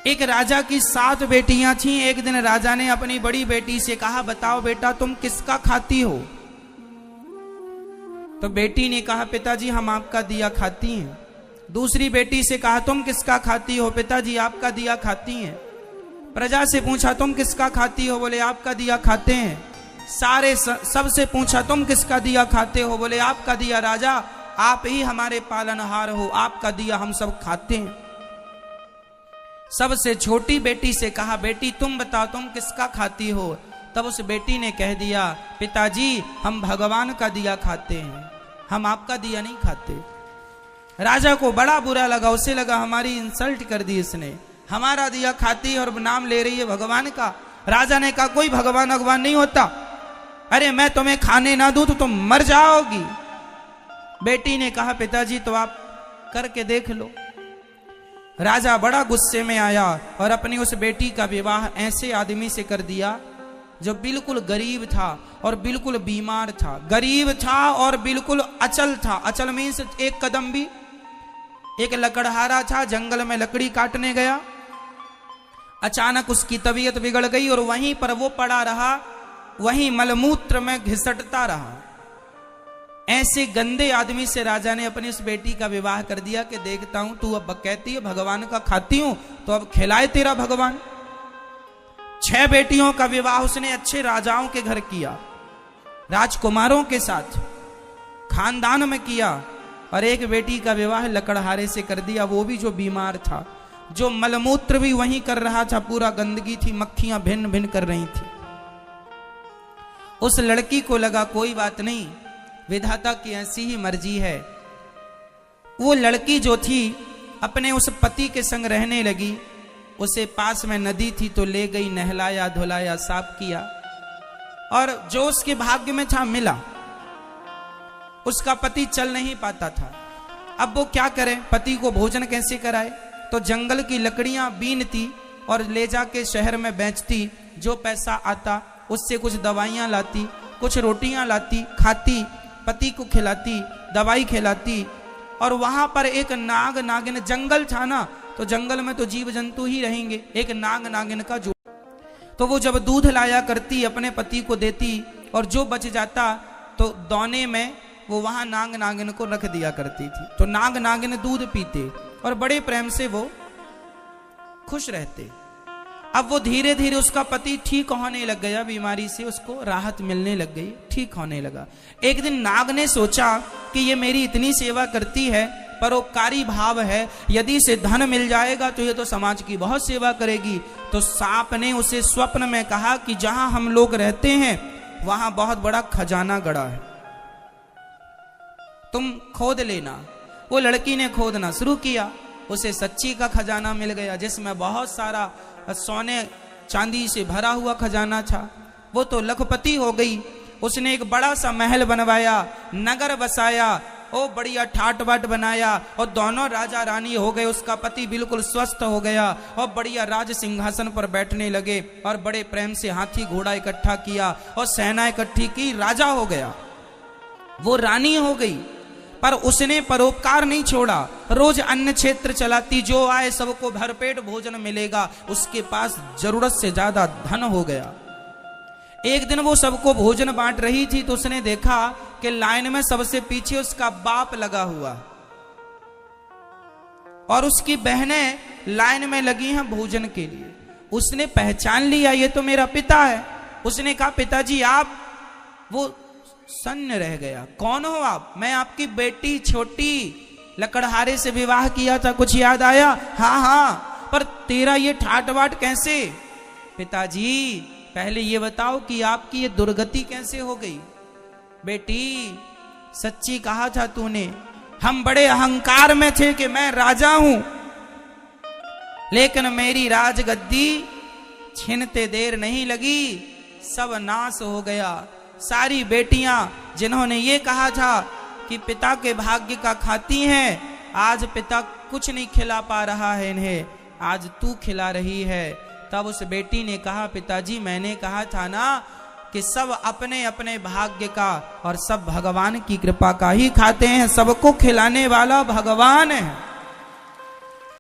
एक राजा की 7 बेटियां थीं। एक दिन राजा ने अपनी बड़ी बेटी से कहा, बताओ बेटा तुम किसका खाती हो? तो बेटी ने कहा, पिताजी हम आपका दिया खाती हैं। दूसरी बेटी से कहा, तुम किसका खाती हो? पिताजी आपका दिया खाती हैं। प्रजा से पूछा, तुम किसका खाती हो? बोले आपका दिया खाते हैं। सबसे पूछा, तुम किसका दिया खाते हो? बोले आपका दिया। राजा आप ही हमारे पालनहार हो, आपका दिया हम सब खाते हैं। सबसे छोटी बेटी से कहा, बेटी तुम बताओ तुम किसका खाती हो? तब उस बेटी ने कह दिया, पिताजी हम भगवान का दिया खाते हैं, हम आपका दिया नहीं खाते। राजा को बड़ा बुरा लगा, उसे लगा हमारी इंसल्ट कर दी इसने, हमारा दिया खाती है और नाम ले रही है भगवान का। राजा ने कहा, कोई भगवान भगवान नहीं होता, अरे मैं तुम्हें खाने ना दूं तो तुम मर जाओगी। बेटी ने कहा, पिताजी तो आप करके देख लो। राजा बड़ा गुस्से में आया और अपनी उस बेटी का विवाह ऐसे आदमी से कर दिया जो बिल्कुल गरीब था और बिल्कुल बीमार था। गरीब था और बिल्कुल अचल था। अचल मीन्स एक कदम भी। एक लकड़हारा था, जंगल में लकड़ी काटने गया, अचानक उसकी तबीयत बिगड़ गई और वहीं पर वो पड़ा रहा, वहीं मलमूत्र में घिसटता रहा। ऐसे गंदे आदमी से राजा ने अपनी उस बेटी का विवाह कर दिया कि देखता हूं तू अब कहती है भगवान का खाती हूं तो अब खिलाए तेरा भगवान। 6 बेटियों का विवाह उसने अच्छे राजाओं के घर किया, राजकुमारों के साथ खानदान में किया, और एक बेटी का विवाह लकड़हारे से कर दिया, वो भी जो बीमार था, जो मलमूत्र भी वहीं कर रहा था, पूरा गंदगी थी, मक्खियां भिन्न भिन्न कर रही थी। उस लड़की को लगा कोई बात नहीं, विधाता की ऐसी ही मर्जी है। वो लड़की जो थी अपने उस पति के संग रहने लगी। उसे पास में नदी थी तो ले गई, नहलाया धुलाया साफ किया, और जो उसके भाग्य में था मिला। उसका पति चल नहीं पाता था, अब वो क्या करे, पति को भोजन कैसे कराए? तो जंगल की लकड़ियां बीनती और ले जाके शहर में बेचती, जो पैसा आता उससे कुछ दवाइयां लाती, कुछ रोटियां लाती, खाती, पति को खिलाती, दवाई खिलाती। और वहां पर एक नाग नागिन, जंगल था ना तो जंगल में तो जीव जंतु ही रहेंगे, एक नाग नागिन का जो, तो वो जब दूध लाया करती अपने पति को देती, और जो बच जाता तो दौने में वो वहां नाग नागिन को रख दिया करती थी। तो नाग नागिन दूध पीते और बड़े प्रेम से वो खुश रहते। अब वो धीरे धीरे उसका पति ठीक होने लग गया, बीमारी से उसको राहत मिलने लग गई, ठीक होने लगा। एक दिन नाग ने सोचा कि ये मेरी इतनी सेवा करती है, परोपकारी भाव है, यदि इसे धन मिल जाएगा तो ये तो समाज की बहुत सेवा करेगी। तो सांप ने उसे स्वप्न में कहा कि जहां हम लोग रहते हैं वहां बहुत बड़ा खजाना गड़ा है, तुम खोद लेना। वो लड़की ने खोदना शुरू किया, उसे सच्ची का खजाना मिल गया, जिसमें बहुत सारा सोने चांदी से भरा हुआ खजाना था। वो तो लखपति हो गई। उसने एक बड़ा सा महल बनवाया, नगर बसाया, ओ बढ़िया ठाट बाट बनाया, और दोनों राजा रानी हो गए। उसका पति बिल्कुल स्वस्थ हो गया और बढ़िया राज सिंहासन पर बैठने लगे, और बड़े प्रेम से हाथी घोड़ा इकट्ठा किया और सेना इकट्ठी की, राजा हो गया, वो रानी हो गई। पर उसने परोपकार नहीं छोड़ा, रोज अन्न क्षेत्र चलाती, जो आए सबको भरपेट भोजन मिलेगा, उसके पास जरूरत से ज्यादा धन हो गया। एक दिन वो सबको भोजन बांट रही थी तो उसने देखा कि लाइन में सबसे पीछे उसका बाप लगा हुआ और उसकी बहनें लाइन में लगी हैं भोजन के लिए। उसने पहचान लिया ये तो मेरा पिता है। उसने कहा, पिताजी आप? वो सन्न रह गया, कौन हो आप? मैं आपकी बेटी छोटी, लकड़हारे से विवाह किया था, कुछ याद आया? हाँ हाँ, पर तेरा ये ठाट बाट कैसे? पिताजी पहले ये बताओ कि आपकी ये दुर्गति कैसे हो गई? बेटी सच्ची कहा था तूने, हम बड़े अहंकार में थे कि मैं राजा हूं, लेकिन मेरी राजगद्दी छीनते देर नहीं लगी, सब नाश हो गया। सारी बेटियां जिन्होंने ये कहा था कि पिता के भाग्य का खाती हैं, आज पिता कुछ नहीं खिला पा रहा है इन्हें, आज तू खिला रही है। तब उस बेटी ने कहा, पिताजी मैंने कहा था ना कि सब अपने अपने भाग्य का और सब भगवान की कृपा का ही खाते हैं, सबको खिलाने वाला भगवान है।